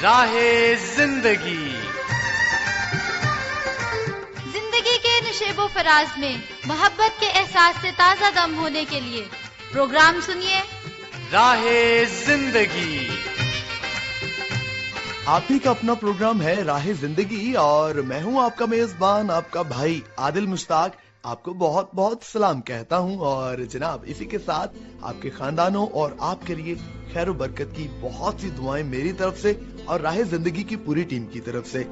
راہ زندگی کے نشیب و فراز میں محبت کے احساس سے تازہ دم ہونے کے لیے پروگرام سنیے راہ زندگی۔ آپ ہی کا اپنا پروگرام ہے راہ زندگی اور میں ہوں آپ کا میزبان، آپ کا بھائی عادل مشتاق۔ آپ کو بہت بہت سلام کہتا ہوں اور جناب اسی کے ساتھ آپ کے خاندانوں اور آپ کے لیے خیر و برکت کی بہت سی دعائیں میری طرف سے اور راہ زندگی کی پوری ٹیم کی طرف سے۔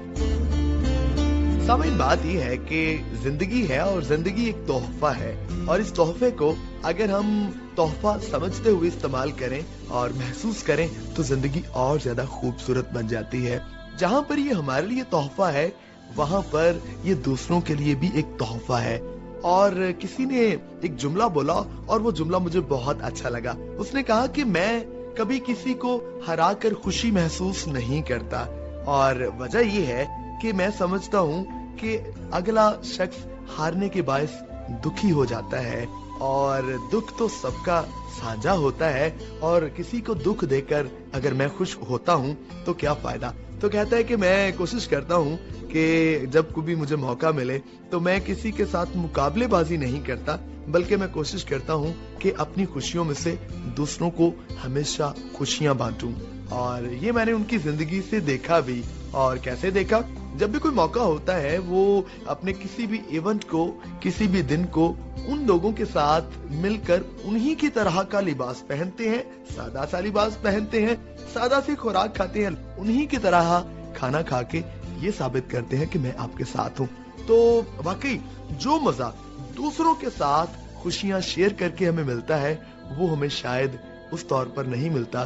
سامعین، بات یہ ہے کہ زندگی ہے اور زندگی ایک تحفہ ہے، اور اس تحفے کو اگر ہم تحفہ سمجھتے ہوئے استعمال کریں اور محسوس کریں تو زندگی اور زیادہ خوبصورت بن جاتی ہے۔ جہاں پر یہ ہمارے لیے تحفہ ہے وہاں پر یہ دوسروں کے لیے بھی ایک تحفہ ہے۔ اور کسی نے ایک جملہ بولا اور وہ جملہ مجھے بہت اچھا لگا۔ اس نے کہا کہ میں کبھی کسی کو ہرا کر خوشی محسوس نہیں کرتا، اور وجہ یہ ہے کہ میں سمجھتا ہوں کہ اگلا شخص ہارنے کے باعث دکھی ہو جاتا ہے، اور دکھ تو سب کا سانجھا ہوتا ہے، اور کسی کو دکھ دے کر اگر میں خوش ہوتا ہوں تو کیا فائدہ۔ تو کہتا ہے کہ میں کوشش کرتا ہوں کہ جب کبھی مجھے موقع ملے تو میں کسی کے ساتھ مقابلے بازی نہیں کرتا، بلکہ میں کوشش کرتا ہوں کہ اپنی خوشیوں میں سے دوسروں کو ہمیشہ خوشیاں بانٹوں۔ اور یہ میں نے ان کی زندگی سے دیکھا بھی۔ اور کیسے دیکھا؟ جب بھی کوئی موقع ہوتا ہے وہ اپنے کسی بھی ایونٹ کو، کسی بھی دن کو ان لوگوں کے ساتھ مل کر انہی کی طرح کا لباس پہنتے ہیں، سادہ سا لباس پہنتے ہیں، سادہ سی خوراک کھاتے ہیں، انہی کی طرح کھانا کھا کے یہ ثابت کرتے ہیں کہ میں آپ کے ساتھ ہوں۔ تو واقعی جو مزہ دوسروں کے ساتھ خوشیاں شیئر کر کے ہمیں ملتا ہے وہ ہمیں شاید اس طور پر نہیں ملتا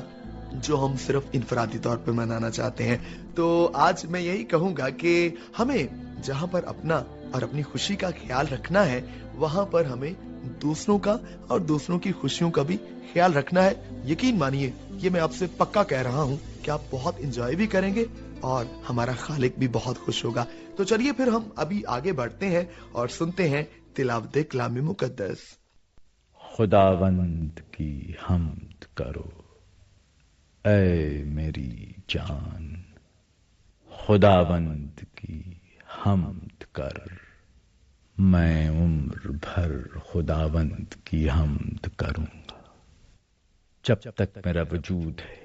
جو ہم صرف انفرادی طور پر منانا چاہتے ہیں۔ تو آج میں یہی کہوں گا کہ ہمیں جہاں پر اپنا اور اپنی خوشی کا خیال رکھنا ہے وہاں پر ہمیں دوسروں کا اور دوسروں کی خوشیوں کا بھی خیال رکھنا ہے۔ یقین مانیے یہ میں آپ سے پکا کہہ رہا ہوں کہ آپ بہت انجوائے بھی کریں گے اور ہمارا خالق بھی بہت خوش ہوگا۔ تو چلیے پھر ہم ابھی آگے بڑھتے ہیں اور سنتے ہیں تلاوت کلام مقدس۔ خداوند کی حمد کرو اے میری جان، خداوند کی حمد کر، میں عمر بھر خداوند کی حمد کروں گا۔ جب تک میرا وجود ہے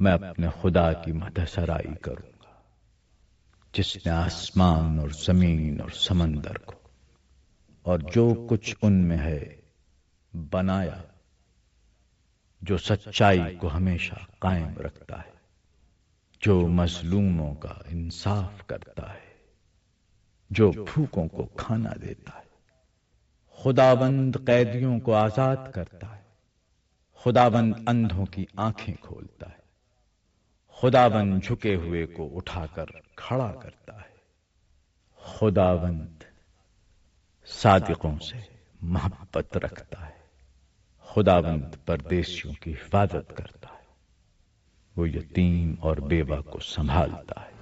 میں اپنے خدا کی مدح سرائی کروں گا، جس نے آسمان اور زمین اور سمندر کو اور جو کچھ ان میں ہے بنایا، جو سچائی کو ہمیشہ قائم رکھتا ہے، جو مظلوموں کا انصاف کرتا ہے، جو بھوکوں کو کھانا دیتا ہے۔ خداوند قیدیوں کو آزاد کرتا ہے، خداوند اندھوں کی آنکھیں کھولتا ہے، خداوند جھکے ہوئے کو اٹھا کر کھڑا کرتا ہے، خداوند صادقوں سے محبت رکھتا ہے، خداوند پردیسیوں کی حفاظت کرتا ہے، وہ یتیم اور بیوہ کو سنبھالتا ہے۔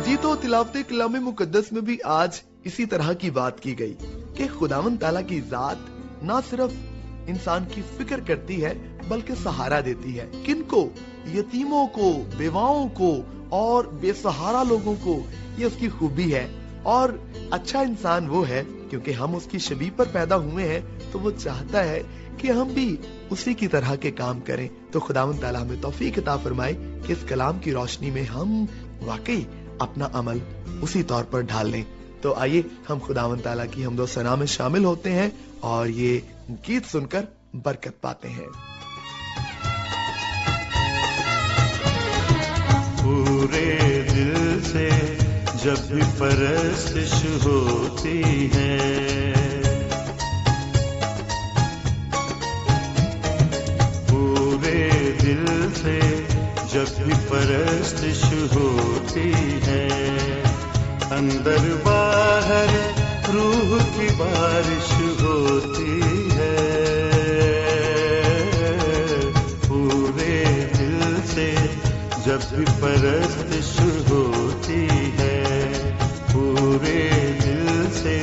جی تو تلاوت کلام مقدس میں بھی آج اسی طرح کی بات کی گئی کہ خداوند تعالیٰ کی ذات نہ صرف انسان کی فکر کرتی ہے بلکہ سہارا دیتی ہے۔ کن کو؟ یتیموں کو، بیواؤں کو اور بے سہارا لوگوں کو۔ یہ اس کی خوبی ہے، اور اچھا انسان وہ ہے کیونکہ ہم اس کی شبیہ پر پیدا ہوئے ہیں تو وہ چاہتا ہے کہ ہم بھی اسی کی طرح کے کام کریں۔ تو خداوند تعالیٰ ہمیں توفیق عطا فرمائے کہ اس کلام کی روشنی میں ہم واقعی اپنا عمل اسی طور پر ڈھال لیں۔ تو آئیے ہم خداوند تعالیٰ کی حمد و ثنا میں شامل ہوتے ہیں اور یہ گیت سن کر برکت پاتے ہیں۔ پورے دل سے جب بھی پرستش ہوتی ہے، پورے دل سے جب بھی پرستش ہوتی ہے، اندر باہر روح کی بارش ہوتی ہے، پورے دل سے جب بھی پرستش ہوتی ہے، پورے دل سے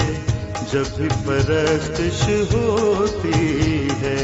جب بھی پرستش ہوتی ہے۔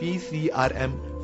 PCRM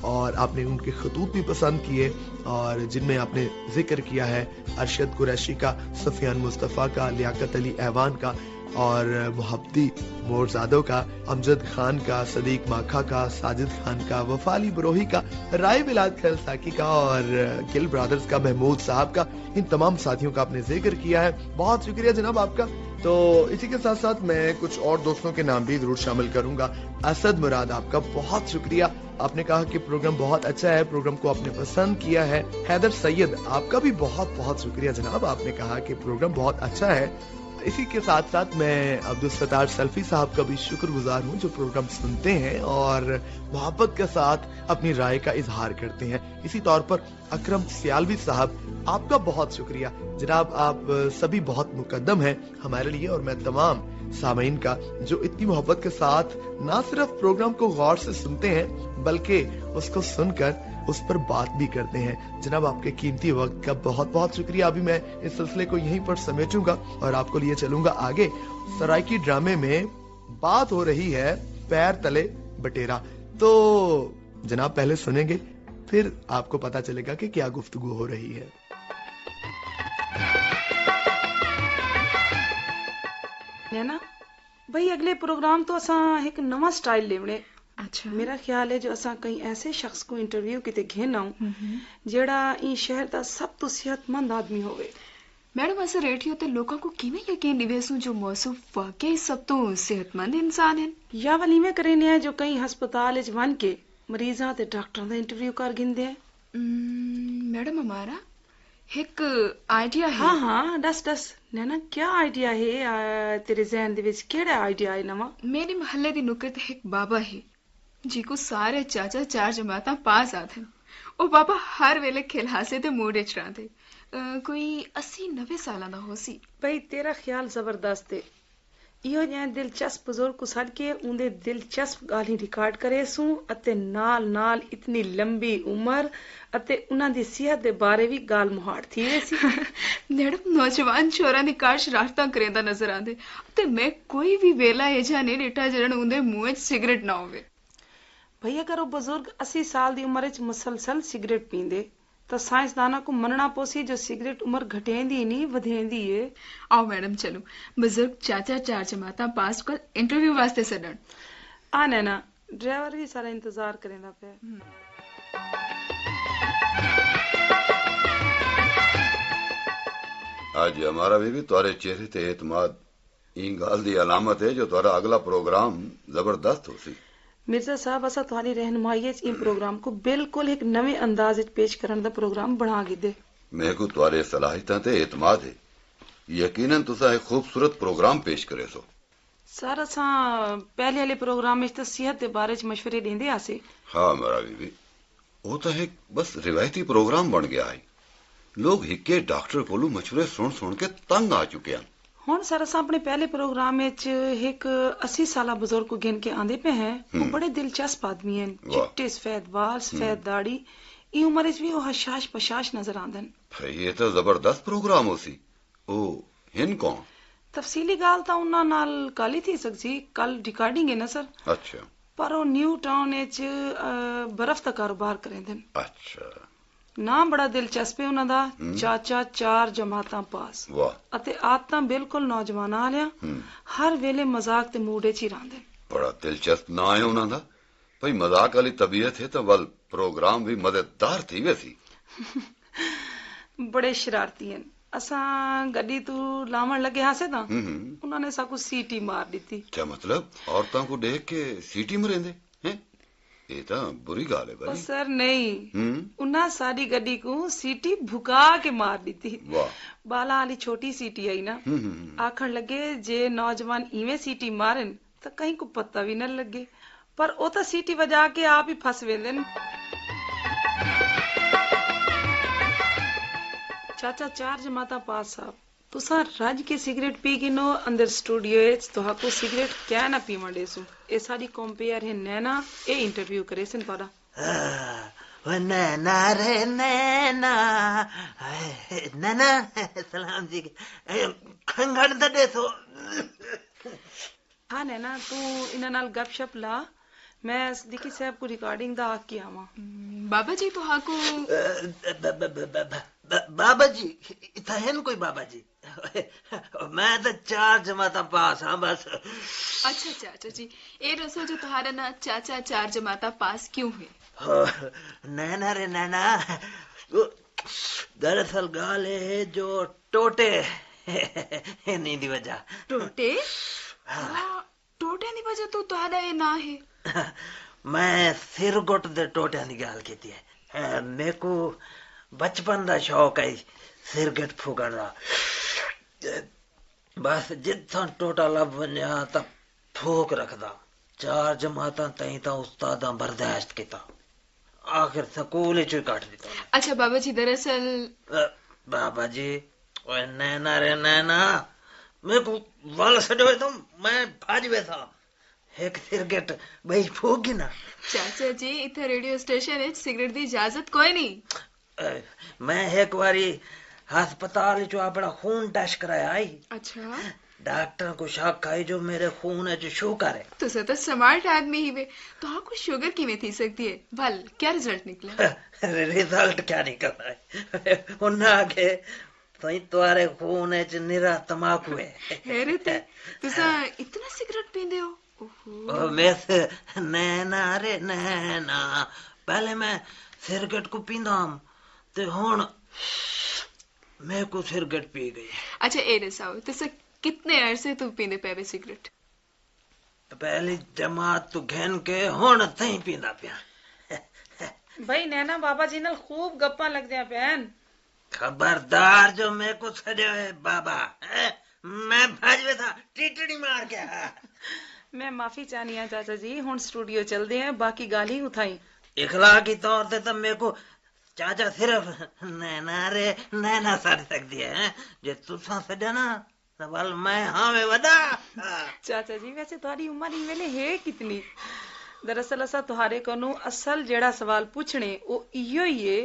اور آپ نے ان کے خطوط بھی پسند کیے اور جن میں آپ نے ذکر کیا ہے ارشد قریشی کا، سفیان مصطفیٰ کا، لیاقت علی ایوان کا اور محبتی مورزادوں کا، امجد خان کا، صدیق ماکھا کا، ساجد خان کا، وفا علی بروہی کا، رائے بلاد خیل ساکی کا اور گل برادرز کا، محمود صاحب کا، ان تمام ساتھیوں کا آپ نے ذکر کیا ہے. بہت شکریہ جناب آپ کا. تو اسی کے ساتھ ساتھ میں کچھ اور دوستوں کے نام بھی ضرور شامل کروں گا. اسد مراد آپ کا بہت شکریہ، آپ نے کہا کہ پروگرام بہت اچھا ہے، پروگرام کو آپ نے پسند کیا ہے. حیدر سید آپ کا بھی بہت بہت شکریہ جناب، آپ نے کہا کہ پروگرام بہت اچھا ہے. اسی کے ساتھ ساتھ میں عبدالستار سلفی صاحب کا بھی شکر گزار ہوں جو پروگرام سنتے ہیں اور محبت کے ساتھ اپنی رائے کا اظہار کرتے ہیں. اسی طور پر اکرم سیالوی صاحب آپ کا بہت شکریہ جناب، آپ سبھی بہت مقدم ہیں ہمارے لیے اور میں تمام سامعین کا جو اتنی محبت کے ساتھ نہ صرف پروگرام کو غور سے سنتے ہیں بلکہ اس کو سن کر اس پر بات بھی کرتے ہیں. جناب آپ کے قیمتی وقت کا بہت بہت شکریہ. ابھی میں اس سلسلے کو یہیں پر سمیٹوں گا اور آپ کو لیے چلوں گا آگے. سرائکی ڈرامے میں بات ہو رہی ہے پیر تلے بٹیرا، تو جناب پہلے سنیں گے پھر آپ کو پتا چلے گا کہ کیا گفتگو ہو رہی ہے. نا بھئی اگلے پروگرام تو اساں ایک نواں سٹائل لیونے. اچھا میرا خیال ہے جو اساں کئی ایسے شخص کو انٹرویو کیتے گھینا جیڑا این شہر دا سب تو صحت مند آدمی ہوئے. میڈم اسا ریڈیو تے لوگوں کو کیویں یقین دیویسوں جو موصوف واقعی سب تو صحت مند انسان ہیں، یا ولیمے کرینے ہیں جو کئی ہسپتال وچ ون کے مریضاں تے ڈاکٹراں دا انٹرویو کر گھندے ہیں. میڈم ہمارا ایک آئیڈیا ہے. ہاں دس نینا کیا آئیڈیا ہے تیرے ذہن دے وچ؟ کیڑا آئیڈیا ہے نواں؟ میرے محلے دی نکر تے ایک بابا ہے جی کو سارے چاچا 4 جماعتاں پاس آتے ہیں. او بابا ہر ویلے کھلاسے تے موڈ وچ رہندے. کوئی 80-90 سالاں دا ہو سی. بھئی تیرا خیال زبردست ہے. ایو جے دلچسپ بزرگ کو سڈ کے اندے دلچسپ گالی ریکارڈ کرے سوں اتے نال نال اتنی لمبی عمر اتے انہاں دی صحت دے بارے بھی گال مہاڑ تھی ویسی. میڈم نوجوان چھوراں دی کار شرارتاں کریندا نظر آندے تے میں کوئی بھی ویلا ایجا نہیں ڈٹا جڑن اندے منہ وچ سگریٹ نہ ہوے. بھئی اگر وہ بزرگ 80 سال دی عمر وچ مسلسل سگریٹ پیندے تو سائنسداناں کو مننا پوسی جو سگریٹ عمر گھٹیندی نہیں ودھیندی ہے. آؤ میڈم چلو بزرگ چاچا 4 جماعتاں پاس کل انٹرویو واسطے سڈن. آ نینا ڈرائیور بھی سارا انتظار کریندا پیا. آج ہمارا بھی تھوڑے چہرے تے اعتماد این گال دی علامت ہے جو تھوڑا اگلا پروگرام زبردست ہو سی. مرزا صاحب اسا تھوڑی رہنمائی ان پروگرام کو بالکل ایک نویں انداز پیش کرن دا پروگرام بنا گئے. میں کو تھوڑے صلاحیتاں تے اعتماد ہے. یقیناً تسا ایک خوبصورت پروگرام پیش کرے سو. سر اساں پہلے والے پروگرام وچ تے صحت دے بارے وچ مشورے دیندے آسے. ہاں میرا بھی وہ تو ایک بس روایتی پروگرام بن گیا ہے. لوگ ہکے ڈاکٹر کولو مشورے سن کے تنگ آ چکے ہیں. ہن سر اساں اپنے پہلے پروگرام وچ ایک 80 سالہ بزرگ کو گن کے آندے پہ ہیں. وہ بڑے دلچسپ آدمی ہیں، چٹے سفید بال سفید داڑھی. ای عمر وچ بھی وہ حشاش پشاش نظر آندن. یہ تو زبردست پروگرام ہو سی. او ہن کون؟ تفصیلی گال تا انہاں نال کالی تھی سکسی. کل ریکارڈنگ ہے نا سر. اچھا. پر وہ نیو ٹاؤن وچ برف دا کاروبار کریندن. اچھا. نام بڑا دلچسپ ہے انہاں دا، چاچا 4 جماعتاں پاس. واہ. اتے آدتاں بالکل نوجوان آلیا، ہر ویلے مذاق تے موڈ وچ ہی رہندے. بڑا دلچسپ نا ہے انہاں دا. بھئی مذاق والی طبیعت ہے تو ول پروگرام بھی مزیدار تھی ویسی. بڑے شرارتی ہیں. اساں گڈی تو لاون لگے ہاسے تا انہوں نے ساکو سیٹی مار دیتی. کیا مطلب؟ عورتوں کو دیکھ کے سیٹی مریندے ہیں؟ یہ تو بری گال ہے بھائی. سر نہیں، انہاں ساری گڈی کو سیٹی بھکا کے مار دیتی. واہ. بالا والی چھوٹی سیٹی آئی نا. آکھن لگے جے نوجوان ایویں سیٹی مارن تو کہیں کو پتہ بھی نہ لگے، پر او تو سیٹی بجا کے آپ ہی پھس ویندن. چاچا 4 جماعتاں پاس صاحب تساں رج کے سگریٹ پی گنو اندر اسٹوڈیو وچ تو کو سگریٹ کیا نہ پیون دے سو. اے ساری کمپیئر ہے نینا اے انٹرویو کرے سن پڑا. وہ نینا رے نینا نینا سلام جی کھنگڑ دے سو. ہاں نینا تو انہاں نال گپ شپ لا. میں صدیقی صاحب کو ریکارڈنگ دا آگ کیا ہوا بابا جی تو ہاں کو بابا جی اتنا ہے نا کوئی بابا جی میں تو 4 جماعتاں پاس ہاں بس. اچھا چاچا جی اے رسو جو تہارا نا چاچا 4 جماعتاں پاس کیوں ہے؟ نینا رے نینا دراصل گال ہے جو ٹوٹے نہیں دی وجہ. ٹوٹے؟ ٹوٹے دی وجہ تو تہارا اے نہ ہے. میں سر گٹ دے ٹوٹے دی گال کیتی ہے. میرے کو بچپن دا شوق ہے سرگٹ پھوکن دا. بس جتھاں ٹوٹا لب ونیا تا پھوک رکھدا. 4 جماعتاں تائیں تا استاداں برداشت کیتا آخر سکول چ کٹ دیتا. اچھا بابا جی دراصل بابا جی اوے نینا رے نینا میرے کو وال سڈوے تو میں بھاج ویسا ایک سرگٹ بھائی پھوک گی نا. چاچا جی اتنے ریڈیو اسٹیشن ہے سگریٹ دی اجازت کوئی نہیں. میں ایک باری ہسپتال چ اپنا خون ٹیسٹ کرایا آئی. اچھا ڈاکٹر کو شک آئی جو میرے خون چ شوگر ہے. تو تو سمارٹ آدمی ہی وے تو آپ کو شوگر کی میں تھی سکتی ہے. بھل کیا رزلٹ نکلا؟ رزلٹ کیا نکلنا ہے انہاں آگے تمہارے خون چ نرا تماکو ہے. حیرت ہے تسا اتنا سگریٹ پیندے ہو. نینا رے نینا پہلے میں سرگٹ کو پیندا ہوں تے ہن میں کو سرگٹ پی گئی. اچھا اے رساؤ تسا کتنے عرصے تو پیندے پے سگریٹ؟ پہلی جماعت تو گھن کے ہن تھیں پیندا پیا. بھائی نینا بابا جی نال خوب گپاں لگ دیا پین. خبردار جو میں کو چھڑے ہوئے بابا میں بھاج تھا ٹیٹڑی مار کے. میں معافی چاہنی ہاں چاچا جی ہن اسٹوڈیو چلدے ہیں باقی گال ہی اتھائی. اخلاقی طور تے تو میرے کو چاچا صرف نینا رے نینا سڑ سکتی ہے. جے تساں سڈا نا سوال میں ہاں میں ودا. چاچا جی ویسے تہاڈی عمر ہی ویلے ہے کتنی؟ دراصل اسا تہارے کونوں اصل جیڑا سوال پوچھنے او ایو ہی ہے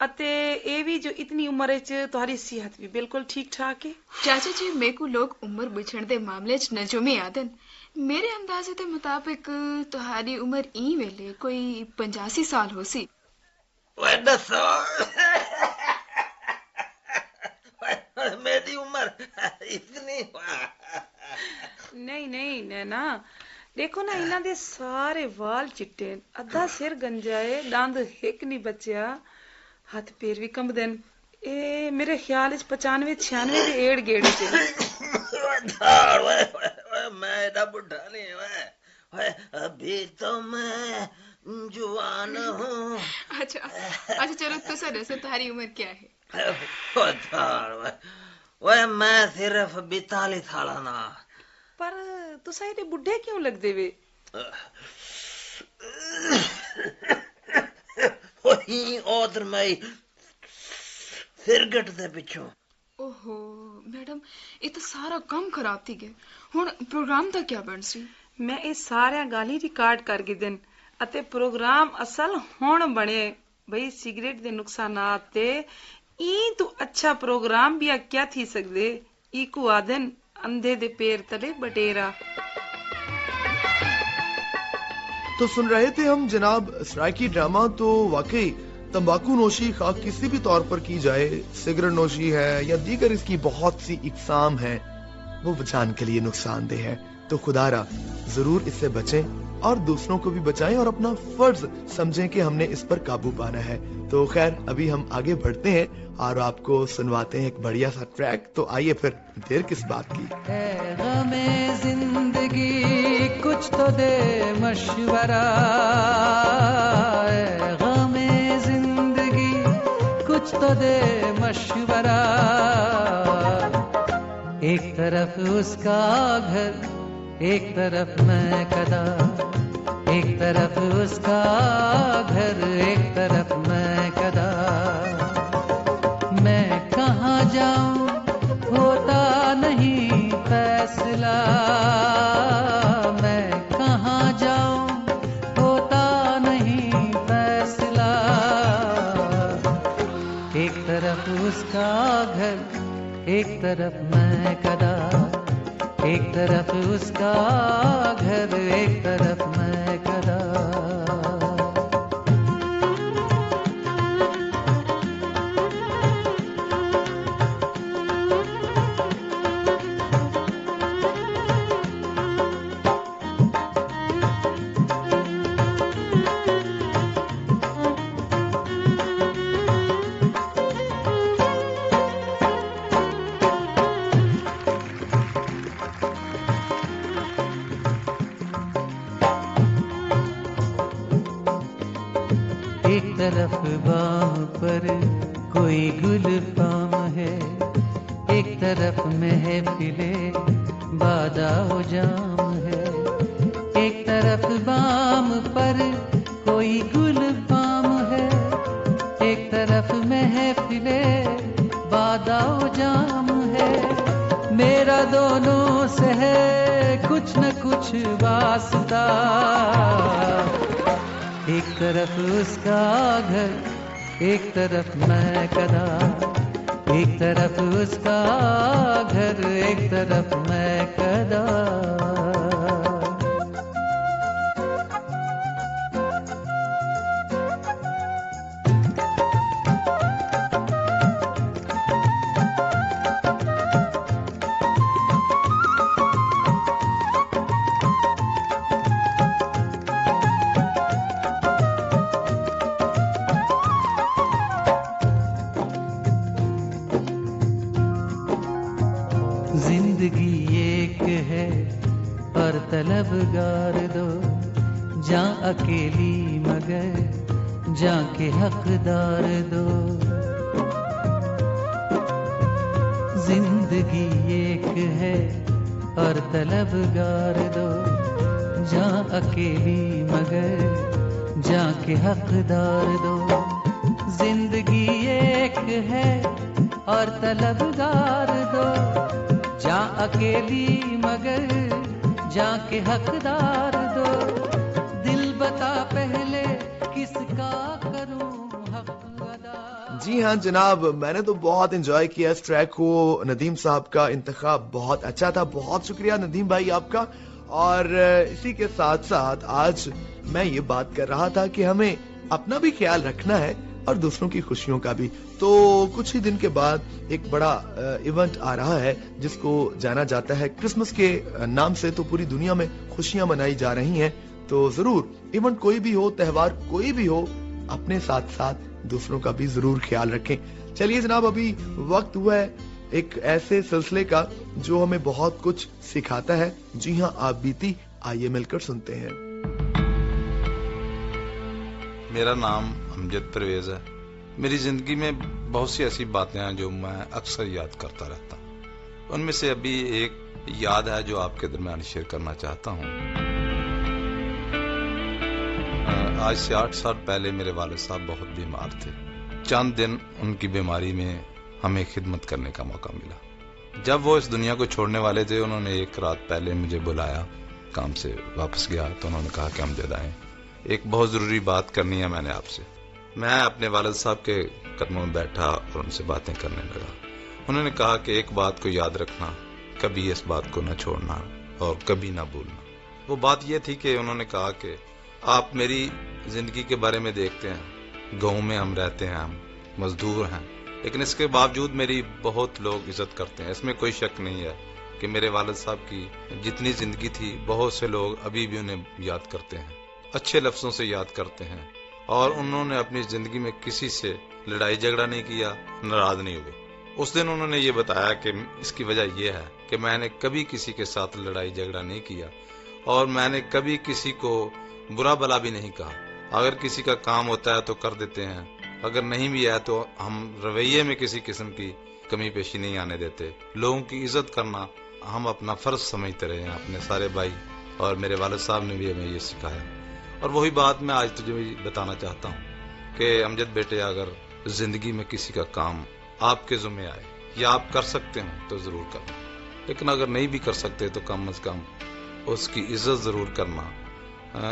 اتے اے بھی جو اتنی عمر وچ تہاری صحت بھی بالکل ٹھیک ٹھاک ہے. چاچا جی میرے کو لوگ عمر بچھن دے معاملے چ نجومی آدن. میرے اندازے دے مطابق تہاری عمر ای ویلے کوئی 85 سال ہو سی. میری عمر اتنی نہیں نہیں نینا دیکھو نا انہاں دے سارے وال چٹے ادھا سر گنجائے دند ہک نہیں بچیا ہاتھ پیر بھی کمب دین. اے میرے خیال وچ 95-96 دے ایڑ گیڑ سے. میں ایڈا بڈھا نہیں ہے ابھی تو میں جوان ہوں. اچھا چلو تو سر تمہاری عمر کیا ہے؟ میں صرف 42 سال نا. پر تسا ایڈے بڈھے کیوں لگ دے وے؟ وہی ادھر میں سرگٹ دے پیچھوں. اوہو میڈم یہ تو سارا کام خراب تھی گئے. ہن پروگرام دا کیا بن سی؟ میں اے سارے گالی ریکارڈ کر کے دن اتے پروگرام اصل ہون بنے بھئی سگریٹ دے نقصانات تے این تو اچھا پروگرام بھی کیا تھی سکدے. ای کو آدن اندھے دے پیر تلے بٹیرا. تو سن رہے تھے ہم جناب سرائکی ڈرامہ. تو واقعی تمباکو نوشی خواہ کسی بھی طور پر کی جائے سگریٹ نوشی ہے یا دیگر اس کی بہت سی اقسام ہیں وہ جان کے لیے نقصان دہ ہے. تو خدا را ضرور اس سے بچیں اور دوسروں کو بھی بچائیں اور اپنا فرض سمجھیں کہ ہم نے اس پر قابو پانا ہے. تو خیر ابھی ہم آگے بڑھتے ہیں اور آپ کو سنواتے ہیں ایک بڑھیا سا ٹریک. تو آئیے پھر دیر کس بات کی. اے غم زندگی کچھ تو دے مشورہ. اے غم زندگی کچھ تو دے مشورہ. ایک طرف اس کا گھر ایک طرف میں کدا. ایک طرف اس کا گھر ایک طرف میں کدا. میں کہاں جاؤں ہوتا نہیں فیصلہ. میں کہاں جاؤں ہوتا نہیں فیصلہ. ایک طرف اس کا گھر ایک طرف میں کدا. ایک طرف اس کا گھر ایک طرف میں کدا. طرف بام پر کوئی گل فام ہے، ایک طرف محفل بادہ و جام ہے، ایک طرف بام پر کوئی گل فام ہے، ایک طرف محفل بادہ و جام ہے، میرا دونوں سے ہے کچھ نہ کچھ واسطہ، ایک طرف اس کا گھر ایک طرف میں کدا، ایک طرف اس کا گھر ایک طرف میں کدا۔ زندگی ایک ہے اور طلبگار دو، جاں اکیلی مگر جاں کے حقدار دو، زندگی ایک ہے اور طلبگار دو، جاں اکیلی مگر جاں کے حقدار دو، زندگی ایک ہے اور طلبگار دو، جاں اکیلی مگر جاں کے حقدار دو، دل بتا پہلے کس کا کروں حق ادا۔ جی ہاں جناب، میں نے تو بہت انجوائے کیا اس ٹریک کو، ندیم صاحب کا انتخاب بہت اچھا تھا، بہت شکریہ ندیم بھائی آپ کا۔ اور اسی کے ساتھ ساتھ آج میں یہ بات کر رہا تھا کہ ہمیں اپنا بھی خیال رکھنا ہے اور دوسروں کی خوشیوں کا بھی، تو کچھ ہی دن کے بعد ایک بڑا ایونٹ آ رہا ہے جس کو جانا جاتا ہے کرسمس کے نام سے، تو پوری دنیا میں خوشیاں منائی جا رہی ہیں، تو ضرور ایونٹ کوئی بھی ہو، تہوار کوئی بھی ہو، اپنے ساتھ ساتھ دوسروں کا بھی ضرور خیال رکھیں۔ چلیے جناب، ابھی وقت ہوا ہے ایک ایسے سلسلے کا جو ہمیں بہت کچھ سکھاتا ہے۔ جی ہاں، آپ بیتی، آئیے مل کر سنتے ہیں۔ میرا نام امجد پرویز ہے۔ میری زندگی میں بہت سی ایسی باتیں ہیں جو میں اکثر یاد کرتا رہتا ہوں، ان میں سے ابھی ایک یاد ہے جو آپ کے درمیان شیئر کرنا چاہتا ہوں۔ آج سے 8 سال پہلے میرے والد صاحب بہت بیمار تھے۔ چند دن ان کی بیماری میں ہمیں خدمت کرنے کا موقع ملا۔ جب وہ اس دنیا کو چھوڑنے والے تھے، انہوں نے ایک رات پہلے مجھے بلایا، کام سے واپس گیا تو انہوں نے کہا کہ امجد آئیں، ایک بہت ضروری بات کرنی ہے میں نے آپ سے۔ میں اپنے والد صاحب کے قدموں میں بیٹھا اور ان سے باتیں کرنے لگا۔ انہوں نے کہا کہ ایک بات کو یاد رکھنا، کبھی اس بات کو نہ چھوڑنا اور کبھی نہ بھولنا۔ وہ بات یہ تھی کہ انہوں نے کہا کہ آپ میری زندگی کے بارے میں دیکھتے ہیں، گاؤں میں ہم رہتے ہیں، ہم مزدور ہیں، لیکن اس کے باوجود میری بہت لوگ عزت کرتے ہیں۔ اس میں کوئی شک نہیں ہے کہ میرے والد صاحب کی جتنی زندگی تھی، بہت سے لوگ ابھی بھی انہیں یاد کرتے ہیں، اچھے لفظوں سے یاد کرتے ہیں، اور انہوں نے اپنی زندگی میں کسی سے لڑائی جھگڑا نہیں کیا، ناراض نہیں ہوئے۔ اس دن انہوں نے یہ بتایا کہ اس کی وجہ یہ ہے کہ میں نے کبھی کسی کے ساتھ لڑائی جھگڑا نہیں کیا، اور میں نے کبھی کسی کو برا بلا بھی نہیں کہا۔ اگر کسی کا کام ہوتا ہے تو کر دیتے ہیں، اگر نہیں بھی ہے تو ہم رویے میں کسی قسم کی کمی پیشی نہیں آنے دیتے۔ لوگوں کی عزت کرنا ہم اپنا فرض سمجھتے رہے ہیں۔ اپنے سارے بھائی اور میرے والد صاحب نے بھی ہمیں یہ سکھایا، اور وہی بات میں آج تجھے بھی بتانا چاہتا ہوں کہ امجد بیٹے، اگر زندگی میں کسی کا کام آپ کے ذمہ آئے یا آپ کر سکتے ہوں تو ضرور کرنا، لیکن اگر نہیں بھی کر سکتے تو کم از کم اس کی عزت ضرور کرنا،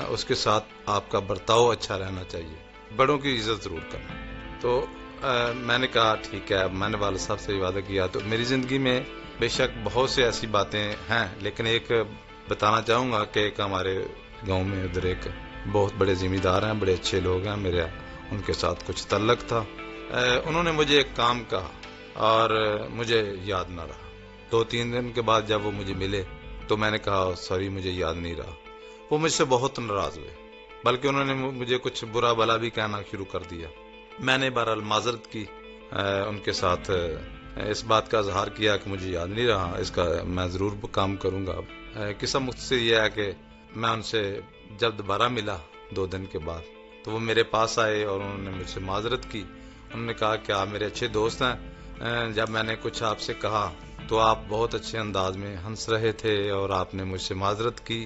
اس کے ساتھ آپ کا برتاؤ اچھا رہنا چاہیے، بڑوں کی عزت ضرور کرنا۔ تو میں نے کہا ٹھیک ہے، میں نے والد صاحب سے وعدہ کیا۔ تو میری زندگی میں بے شک بہت سے ایسی باتیں ہیں، لیکن ایک بتانا چاہوں گا کہ ایک ہمارے گاؤں میں ادھر ایک بہت بڑے ذمہ دار ہیں، بڑے اچھے لوگ ہیں، میرے ان کے ساتھ کچھ تعلق تھا۔ انہوں نے مجھے ایک کام کہا اور مجھے یاد نہ رہا۔ 2-3 دن کے بعد جب وہ مجھے ملے تو میں نے کہا سوری، مجھے یاد نہیں رہا۔ وہ مجھ سے بہت ناراض ہوئے، بلکہ انہوں نے مجھے کچھ برا بلا بھی کہنا شروع کر دیا۔ میں نے بہرحال معذرت کی، ان کے ساتھ اس بات کا اظہار کیا کہ مجھے یاد نہیں رہا، اس کا میں ضرور کام کروں گا۔ قصہ مختصر یہ ہے کہ میں ان سے جب دوبارہ ملا 2 دن کے بعد، تو وہ میرے پاس آئے اور انہوں نے مجھ سے معذرت کی. انہوں نے کہا کہ آپ میرے اچھے دوست ہیں، جب میں نے کچھ آپ سے کہا تو آپ بہت اچھے انداز میں ہنس رہے تھے اور آپ نے مجھ سے معذرت کی.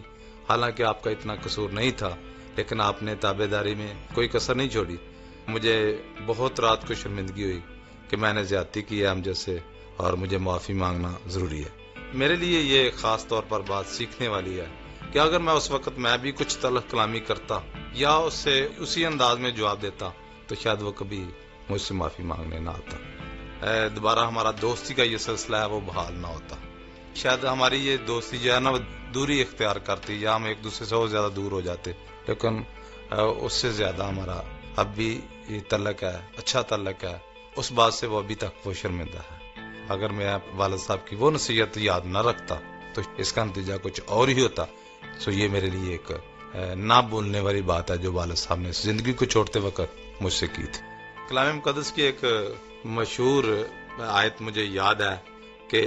حالانکہ آپ کا اتنا قصور نہیں تھا، لیکن آپ نے تابعداری میں کوئی کسر نہیں چھوڑی. مجھے بہت رات کو شرمندگی ہوئی کہ میں نے زیادتی کی ہے امجد سے، اور مجھے معافی مانگنا ضروری ہے. میرے لیے یہ خاص طور پر بات سیکھنے والی ہے کہ اگر میں اس وقت میں بھی کچھ تلخ کلامی کرتا یا اس سے اسی انداز میں جواب دیتا تو شاید وہ کبھی مجھ سے معافی مانگنے نہ آتا. دوبارہ ہمارا دوستی کا یہ سلسلہ ہے وہ بحال نہ ہوتا. شاید ہماری یہ دوستی جو ہے نا وہ دوری اختیار کرتی یا ہم ایک دوسرے سے اور زیادہ دور ہو جاتے، لیکن اس سے زیادہ ہمارا اب بھی یہ تعلق ہے، اچھا تعلق ہے. اس بات سے وہ ابھی تک وہ شرمندہ ہے. اگر میں والد صاحب کی وہ نصیحت یاد نہ رکھتا تو اس کا نتیجہ کچھ اور ہی ہوتا. سو یہ میرے لیے ایک نہ بھولنے والی بات ہے جو والد صاحب نے زندگی کو چھوڑتے وقت مجھ سے کی تھی. کلام مقدس کی ایک مشہور آیت مجھے یاد ہے کہ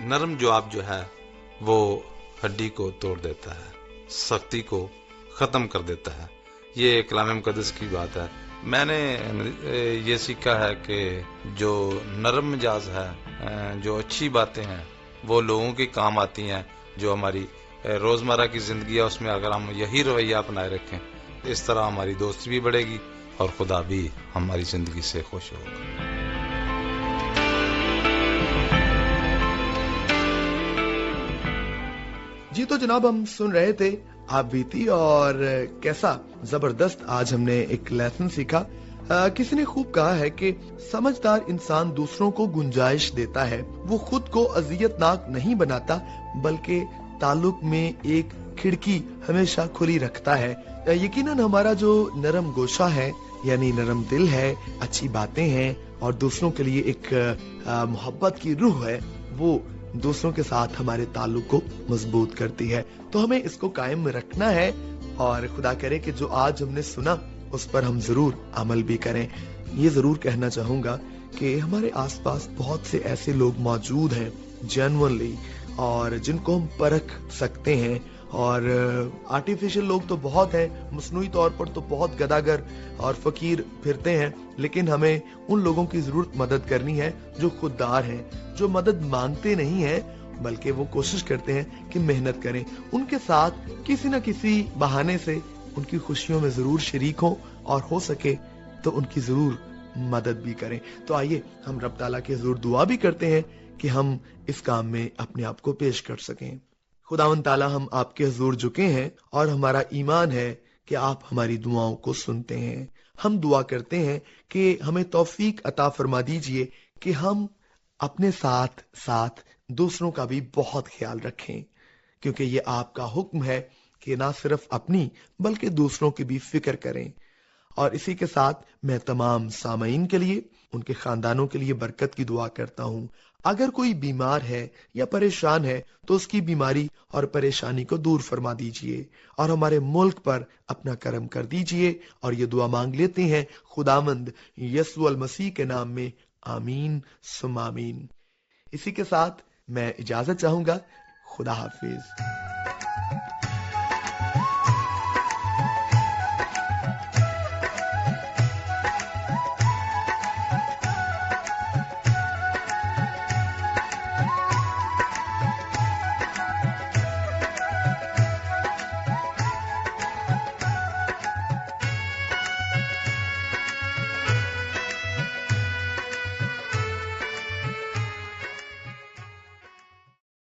نرم جواب جو ہے وہ ہڈی کو توڑ دیتا ہے، سختی کو ختم کر دیتا ہے. یہ کلام مقدس کی بات ہے. میں نے یہ سیکھا ہے کہ جو نرم مزاج ہے، جو اچھی باتیں ہیں وہ لوگوں کے کام آتی ہیں. جو ہماری روزمرہ کی زندگی ہے اس میں اگر ہم یہی رویہ اپنائے رکھیں اس طرح ہماری دوستی بھی بڑھے گی اور خدا بھی ہماری زندگی سے خوش ہوگا. جی تو جناب ہم سن رہے تھے آپ بیتی، اور کیسا زبردست آج ہم نے ایک لیسن سیکھا. کسی نے خوب کہا ہے کہ سمجھدار انسان دوسروں کو گنجائش دیتا ہے، وہ خود کو اذیت ناک نہیں بناتا بلکہ تعلق میں ایک کھڑکی ہمیشہ کھلی رکھتا ہے. یقیناً ہمارا جو نرم گوشہ ہے یعنی نرم دل ہے، اچھی باتیں ہیں اور دوسروں کے لیے ایک محبت کی روح ہے، وہ دوسروں کے ساتھ ہمارے تعلق کو مضبوط کرتی ہے. تو ہمیں اس کو قائم رکھنا ہے اور خدا کرے کہ جو آج ہم نے سنا اس پر ہم ضرور عمل بھی کریں. یہ ضرور کہنا چاہوں گا کہ ہمارے آس پاس بہت سے ایسے لوگ موجود ہیں جینوئنلی اور جن کو ہم پرکھ سکتے ہیں، اور آرٹیفیشل لوگ تو بہت ہیں، مصنوعی طور پر تو بہت گداگر اور فقیر پھرتے ہیں، لیکن ہمیں ان لوگوں کی ضرورت مدد کرنی ہے جو خوددار ہیں، جو مدد مانگتے نہیں ہیں بلکہ وہ کوشش کرتے ہیں کہ محنت کریں. ان کے ساتھ کسی نہ کسی بہانے سے ان کی خوشیوں میں ضرور شریک ہوں اور ہو سکے تو ان کی ضرور مدد بھی کریں. تو آئیے ہم رب تعالیٰ کے حضور دعا بھی کرتے ہیں کہ ہم اس کام میں اپنے آپ کو پیش کر سکیں. خداوند تعالیٰ ہم آپ کے حضور جھکے ہیں اور ہمارا ایمان ہے کہ آپ ہماری دعاؤں کو سنتے ہیں. ہم دعا کرتے ہیں کہ ہمیں توفیق عطا فرما دیجئے کہ ہم اپنے ساتھ ساتھ دوسروں کا بھی بہت خیال رکھیں، کیونکہ یہ آپ کا حکم ہے کہ نہ صرف اپنی بلکہ دوسروں کی بھی فکر کریں. اور اسی کے ساتھ میں تمام سامعین کے لیے، ان کے خاندانوں کے لیے برکت کی دعا کرتا ہوں. اگر کوئی بیمار ہے یا پریشان ہے تو اس کی بیماری اور پریشانی کو دور فرما دیجئے اور ہمارے ملک پر اپنا کرم کر دیجئے. اور یہ دعا مانگ لیتے ہیں خداوند یسوع المسیح کے نام میں، آمین ثم آمین. اسی کے ساتھ میں اجازت چاہوں گا. خدا حافظ.